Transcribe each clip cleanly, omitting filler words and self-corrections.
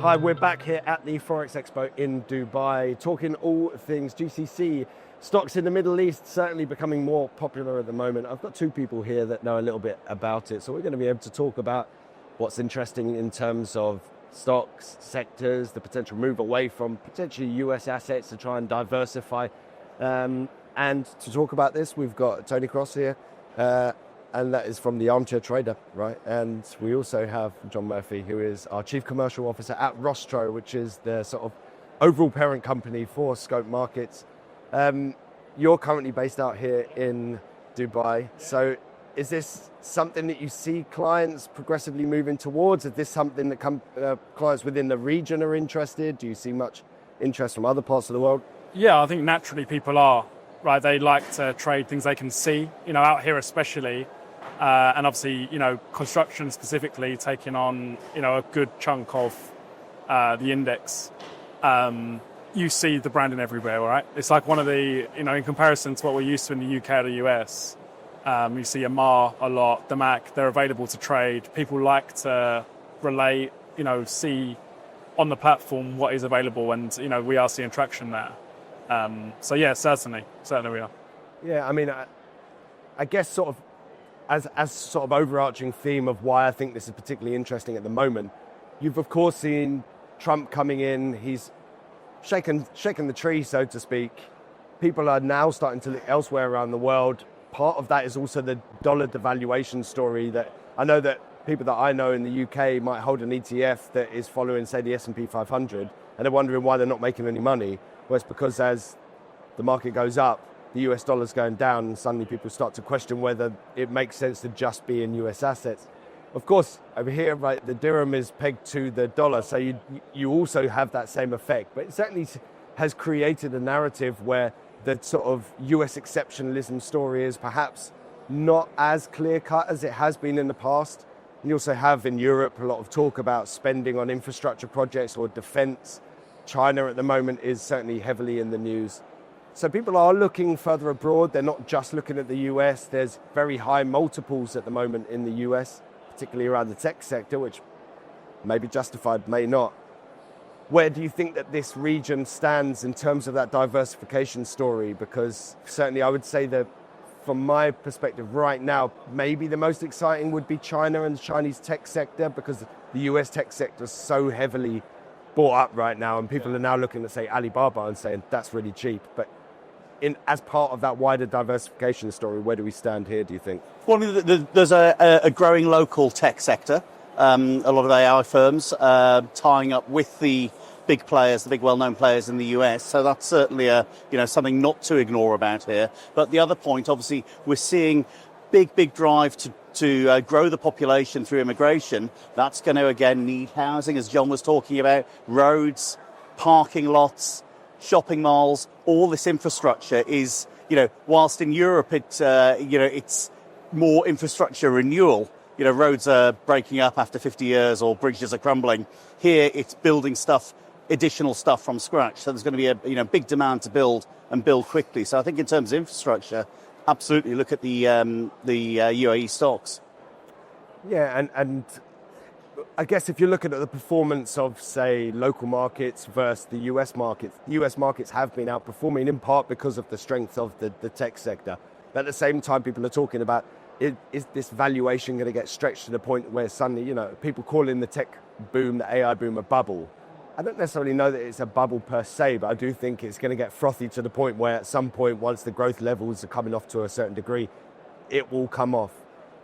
Hi, we're back here at the Forex Expo in Dubai, talking all things GCC. Stocks in the Middle East certainly becoming more popular at the moment. I've got two people here that know a little bit about it, so we're going to be able to talk about what's interesting in terms of stocks, sectors, the potential move away from potentially US assets to try and diversify. And to talk about this, we've got Tony Cross here, and that is from the Armchair Trader, right? And we also have John Murphy, who is our Chief Commercial Officer at Rostro, which is the sort of overall parent company for Scope Markets. You're currently based out here in Dubai. So is this something that you see clients progressively moving towards? Is this something that clients within the region are interested? Do you see much interest from other parts of the world? Yeah, I think naturally people are, right? They like to trade things they can see, out here especially. And obviously, construction specifically taking on, a good chunk of the index. You see the branding everywhere, right? It's like one of the, in comparison to what we're used to in the UK or the US, you see Amar a lot, the Mac, they're available to trade. People like to relate, see on the platform what is available, and, we are seeing traction there. So yeah, certainly we are. Yeah, I mean, I guess sort of as sort of overarching theme of why I think this is particularly interesting at the moment, you've of course seen Trump coming in, he's shaken the tree, so to speak. People are now starting to look elsewhere around the world. Part of that is also the dollar devaluation story that I know that people that I know in the UK might hold an ETF that is following, say, the S&P 500, and they're wondering why they're not making any money. Well, it's because as the market goes up, the US dollar's going down, and suddenly people start to question whether it makes sense to just be in US assets. Of course, over here, right, the dirham is pegged to the dollar, so you also have that same effect. But it certainly has created a narrative where the sort of US exceptionalism story is perhaps not as clear-cut as it has been in the past. You also have in Europe a lot of talk about spending on infrastructure projects or defense. China at the moment is certainly heavily in the news. So people are looking further abroad. They're not just looking at the US. There's very high multiples at the moment in the US, particularly around the tech sector, which may be justified, may not. Where do you think that this region stands in terms of that diversification story? Because certainly I would say that from my perspective right now, maybe the most exciting would be China and the Chinese tech sector, because the US tech sector is so heavily bought up right now, and people are now looking at, say, Alibaba and saying that's really cheap. But as part of that wider diversification story, where do we stand here, do you think? Well, there's a growing local tech sector. A lot of AI firms tying up with the big players, the big well-known players in the US. So that's certainly something not to ignore about here. But the other point, obviously, we're seeing big drive to grow the population through immigration. That's going to, again, need housing, as John was talking about, roads, parking lots, shopping malls. All this infrastructure is, whilst in Europe it's more infrastructure renewal. Roads are breaking up after 50 years or bridges are crumbling. Here it's building additional stuff from scratch. So there's going to be a big demand to build and build quickly. So I think in terms of infrastructure, absolutely look at the UAE stocks. Yeah, and I guess if you're looking at the performance of, say, local markets versus the US markets have been outperforming in part because of the strength of the tech sector. But at the same time, people are talking about, is this valuation going to get stretched to the point where suddenly, people calling the tech boom, the AI boom, a bubble. I don't necessarily know that it's a bubble per se, but I do think it's going to get frothy to the point where at some point, once the growth levels are coming off to a certain degree, it will come off.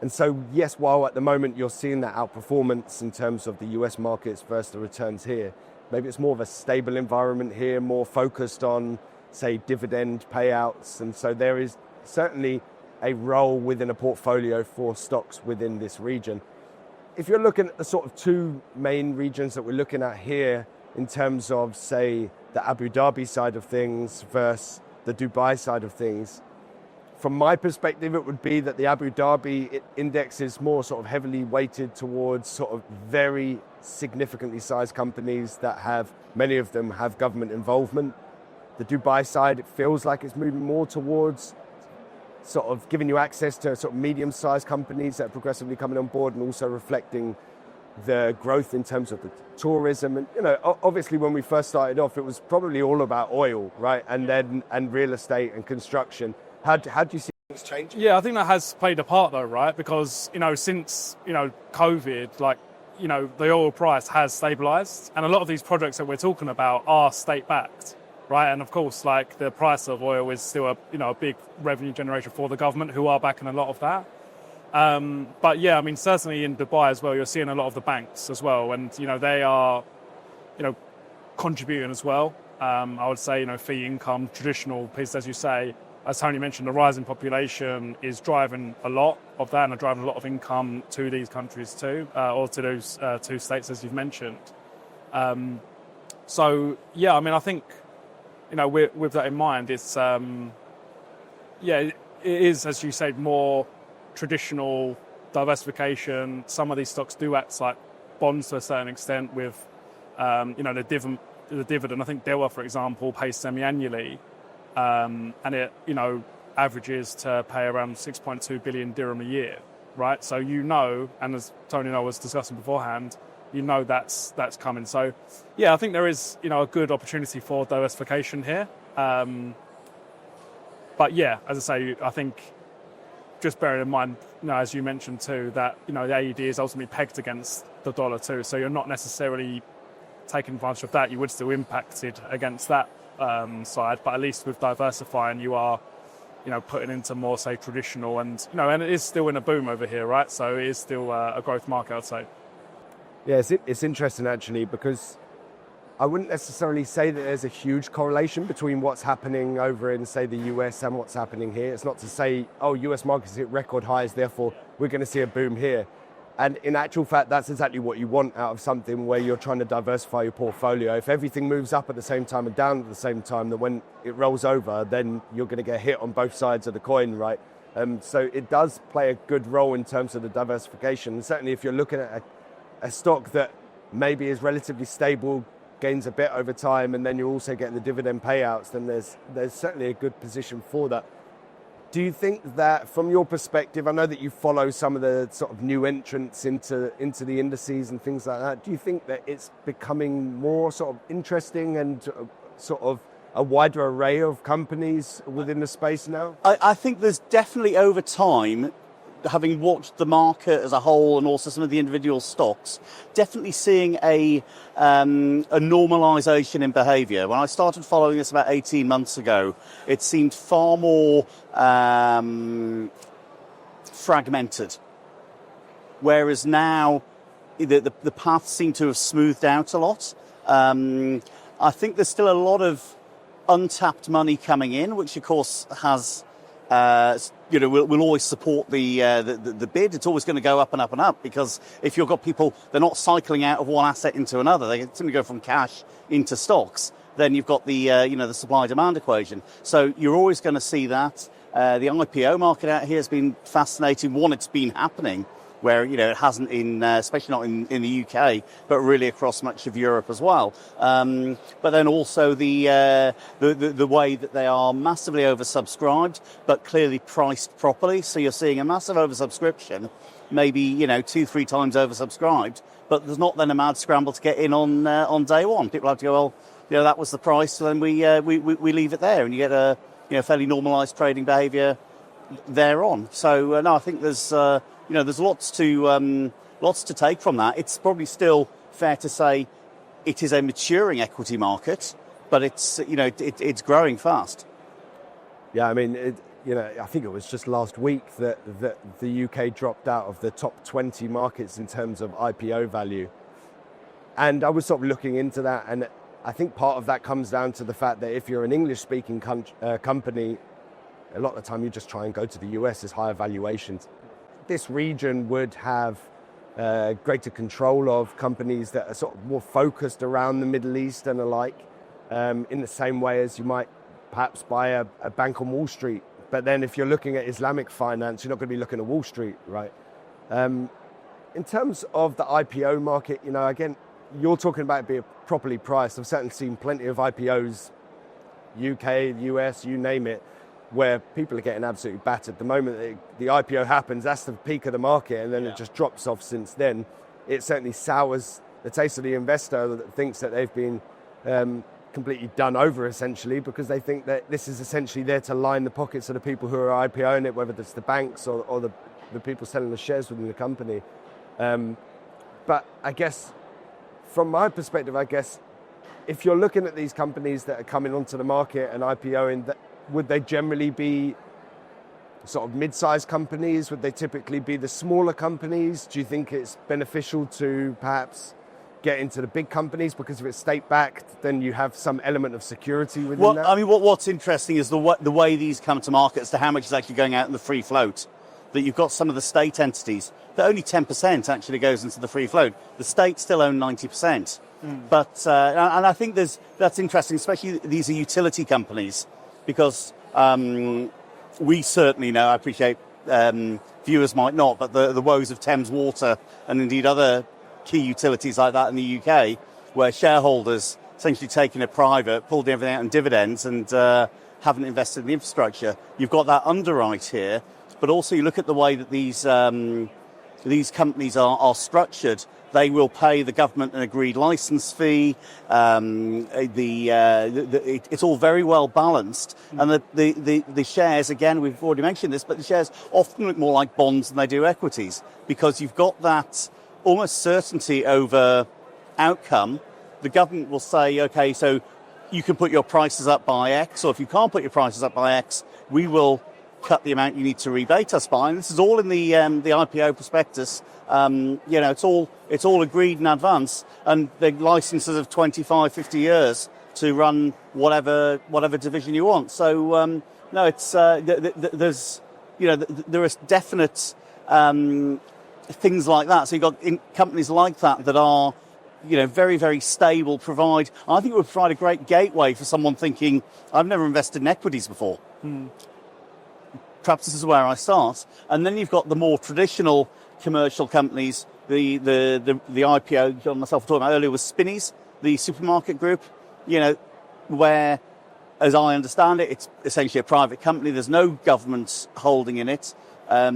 And so, yes, while at the moment you're seeing that outperformance in terms of the US markets versus the returns here, maybe it's more of a stable environment here, more focused on, say, dividend payouts. And so there is certainly a role within a portfolio for stocks within this region. If you're looking at the sort of two main regions that we're looking at here in terms of, say, the Abu Dhabi side of things versus the Dubai side of things, from my perspective, it would be that the Abu Dhabi index is more sort of heavily weighted towards sort of very significantly sized companies that many of them have government involvement. The Dubai side, it feels like it's moving more towards sort of giving you access to sort of medium-sized companies that are progressively coming on board and also reflecting the growth in terms of the tourism. And, obviously when we first started off, it was probably all about oil, right? And real estate and construction. How do you see things changing? Yeah, I think that has played a part though, right? Because, since, COVID, the oil price has stabilized, and a lot of these projects that we're talking about are state-backed, right? And of course, the price of oil is still a big revenue generation for the government, who are backing a lot of that. But yeah, certainly in Dubai as well, you're seeing a lot of the banks as well, and they are, contributing as well. I would say, fee income, traditional piece, as you say. As Tony mentioned, the rising population is driving a lot of that and are driving a lot of income to these countries too, or to those two states, as you've mentioned. So, yeah, I think, with that in mind, it's, it is, as you said, more traditional diversification. Some of these stocks do act like bonds to a certain extent with, the dividend. I think Dewa, for example, pays semi-annually. And it, averages to pay around 6.2 billion dirham a year, right? So and as Tony and I was discussing beforehand, that's coming. So, yeah, I think there is, a good opportunity for diversification here. But yeah, as I say, I think just bearing in mind, as you mentioned too, that the AED is ultimately pegged against the dollar too. So you're not necessarily taking advantage of that. You would still impacted against that side, but at least with diversifying, you are, putting into more, say, traditional, and and it is still in a boom over here, right? So it is still a growth market, I'd say. Yeah, it's interesting actually, because I wouldn't necessarily say that there's a huge correlation between what's happening over in, say, the US and what's happening here. It's not to say, US markets hit record highs, therefore we're going to see a boom here. And in actual fact, that's exactly what you want out of something where you're trying to diversify your portfolio. If everything moves up at the same time and down at the same time, then when it rolls over, then you're going to get hit on both sides of the coin, right? So it does play a good role in terms of the diversification. And certainly if you're looking at a stock that maybe is relatively stable, gains a bit over time, and then you're also getting the dividend payouts, then there's certainly a good position for that. Do you think that, from your perspective, I know that you follow some of the sort of new entrants into the indices and things like that. Do you think that it's becoming more sort of interesting and sort of a wider array of companies within the space now? I think there's definitely, over time, having watched the market as a whole and also some of the individual stocks, definitely seeing a normalisation in behaviour. When I started following this about 18 months ago, it seemed far more fragmented. Whereas now, the paths seem to have smoothed out a lot. I think there's still a lot of untapped money coming in, which of course has... we'll always support the bid. It's always going to go up and up and up, because if you've got people, they're not cycling out of one asset into another. They simply go from cash into stocks. Then you've got the supply-demand equation. So you're always going to see that. The IPO market out here has been fascinating. One, it's been happening, where it hasn't especially not in the UK, but really across much of Europe as well. But then also the way that they are massively oversubscribed, but clearly priced properly. So you're seeing a massive oversubscription, maybe 2-3 times oversubscribed, but there's not then a mad scramble to get in on day one. People have to go, well, that was the price, so then we leave it there, and you get a fairly normalised trading behaviour thereon. So no, I think there's lots to take from that. It's probably still fair to say it is a maturing equity market, but it's growing fast. Yeah, I think it was just last week that the UK dropped out of the top 20 markets in terms of IPO value. And I was sort of looking into that, and I think part of that comes down to the fact that if you're an English-speaking company, a lot of the time you just try and go to the US as higher valuations. This region would have greater control of companies that are sort of more focused around the Middle East and alike, in the same way as you might perhaps buy a bank on Wall Street. But then if you're looking at Islamic finance, you're not going to be looking at Wall Street, right? In terms of the IPO market, again, you're talking about it being properly priced. I've certainly seen plenty of IPOs, UK, US, you name it, where people are getting absolutely battered. The moment the IPO happens, that's the peak of the market, and then it just drops off since then. it certainly sours the taste of the investor that thinks that they've been completely done over, essentially, because they think that this is essentially there to line the pockets of the people who are IPOing it, whether it's the banks or the people selling the shares within the company. But I guess, from my perspective, if you're looking at these companies that are coming onto the market and IPOing, would they generally be sort of mid-sized companies? Would they typically be the smaller companies? Do you think it's beneficial to perhaps get into the big companies because if it's state-backed, then you have some element of security within that? I mean, what's interesting is the way these come to market as to how much is actually going out in the free float. That you've got some of the state entities that only 10% actually goes into the free float. The states still own 90%. But and I think that's interesting, especially these are utility companies, because we certainly know, I appreciate viewers might not, but the woes of Thames Water and indeed other key utilities like that in the UK, where shareholders essentially taking it private, pulled everything out in dividends and haven't invested in the infrastructure. You've got that underwrite here, but also you look at the way that these companies are structured. They will pay the government an agreed license fee. It's all very well balanced. And the shares, again, we've already mentioned this, but the shares often look more like bonds than they do equities, because you've got that almost certainty over outcome. The government will say, okay, so you can put your prices up by X, or if you can't put your prices up by X, we will cut the amount you need to rebate us by. And this is all in the IPO prospectus. It's all agreed in advance, and the licenses of 25, 50 years to run whatever division you want. So no, it's there's there are definite things like that. So you've got companies like that are very, very stable. I think it would provide a great gateway for someone thinking, I've never invested in equities before. Perhaps this is where I start. And then you've got the more traditional commercial companies. The IPO John and myself were talking about earlier was Spinneys, the supermarket group, where, as I understand it, it's essentially a private company. There's no government holding in it. A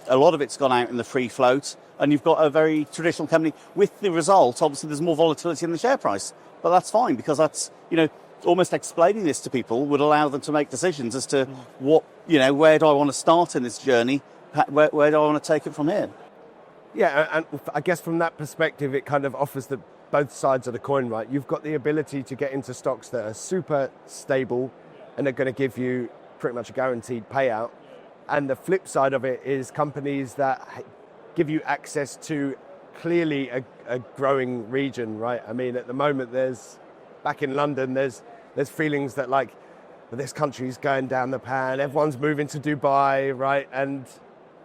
lot of it's gone out in the free float. And you've got a very traditional company. With the result, obviously, there's more volatility in the share price. But that's fine, because that's, almost explaining this to people would allow them to make decisions as to what, where do I want to start in this journey? Where do I want to take it from here? Yeah, and I guess from that perspective, it kind of offers both sides of the coin, right? You've got the ability to get into stocks that are super stable and are going to give you pretty much a guaranteed payout. And the flip side of it is companies that give you access to clearly a growing region, right? I mean, at the moment, back in London, there's feelings that this country's going down the pan, everyone's moving to Dubai, right? And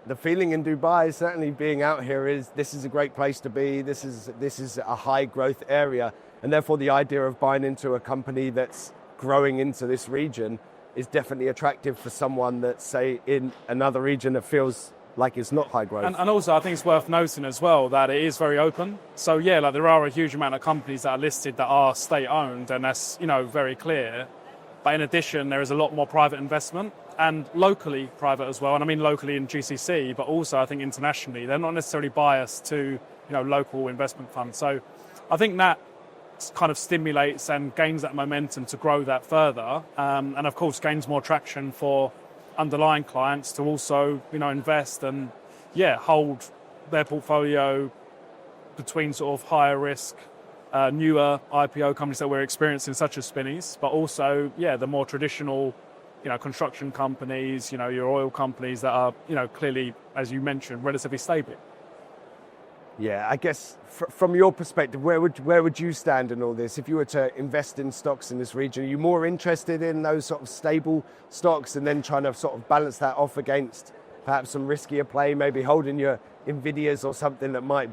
the feeling in Dubai, certainly being out here, is this is a great place to be. This is a high growth area, and therefore the idea of buying into a company that's growing into this region is definitely attractive for someone that's, say, in another region that feels like it's not high growth. And also, I think it's worth noting as well that it is very open. So yeah, there are a huge amount of companies that are listed that are state-owned, and that's very clear. But in addition, there is a lot more private investment, and locally private as well. And I mean locally in GCC, but also I think internationally. They're not necessarily biased to local investment funds. So I think that kind of stimulates and gains that momentum to grow that further, and of course gains more traction for underlying clients to also invest and hold their portfolio between sort of higher risk newer IPO companies that we're experiencing, such as Spinneys, but also the more traditional construction companies, your oil companies that are clearly, as you mentioned, relatively stable. Yeah, I guess from your perspective, where would you stand in all this? If you were to invest in stocks in this region, are you more interested in those sort of stable stocks and then trying to sort of balance that off against perhaps some riskier play, maybe holding your Nvidias or something that might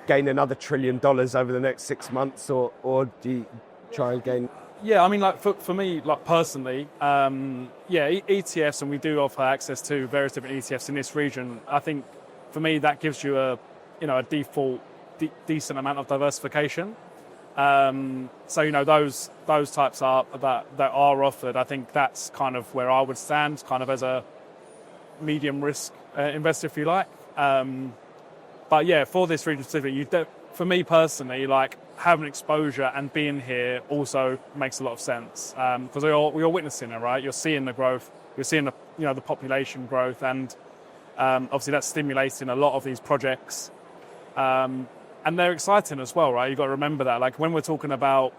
gain another $1 trillion over the next 6 months, or do you try and gain? Yeah, I mean, for me, personally, ETFs, and we do offer access to various different ETFs in this region. I think for me that gives you a default decent amount of diversification. So those types that are offered, I think that's kind of where I would stand, kind of as a medium risk investor, if you like. But yeah, for this region specific, for me personally, like having exposure and being here also makes a lot of sense because we're all witnessing it, right? You're seeing the growth, you're seeing the population growth, and obviously that's stimulating a lot of these projects, and they're exciting as well, right? You've got to remember that, like when we're talking about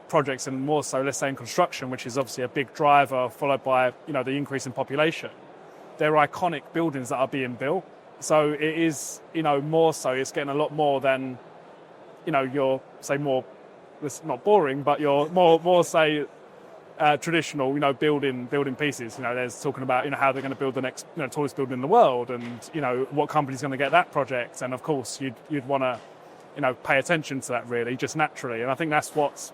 projects and more so, let's say in construction, which is obviously a big driver, followed by the increase in population. They're iconic buildings that are being built. So it is, more so, it's getting a lot more than, your, say, more, it's not boring, but your more say, traditional, building pieces. There's talking about, how they're going to build the next, tallest building in the world and, what company's going to get that project. And of course, you'd want to, pay attention to that really, just naturally. And I think that's what's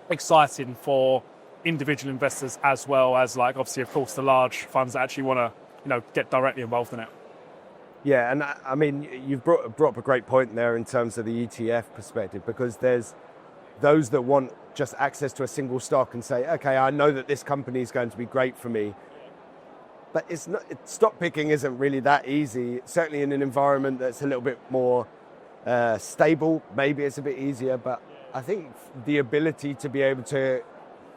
exciting for individual investors as well as, like, obviously, of course, the large funds that actually want to, get directly involved in it. Yeah, and I mean, you've brought up a great point there in terms of the ETF perspective, because there's those that want just access to a single stock and say, okay, I know that this company is going to be great for me. But stock picking isn't really that easy. Certainly in an environment that's a little bit more stable, maybe it's a bit easier. But I think the ability to be able to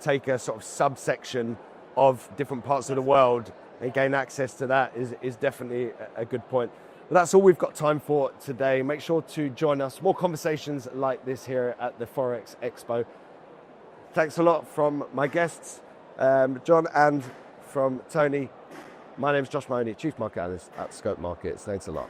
take a sort of subsection of different parts of the world and gain access to that is definitely a good point. But that's all we've got time for today. Make sure to join us. More conversations like this here at the Forex Expo. Thanks a lot from my guests, John, and from Tony. My name is Josh Mahony, Chief Market Analyst at Scope Markets. Thanks a lot.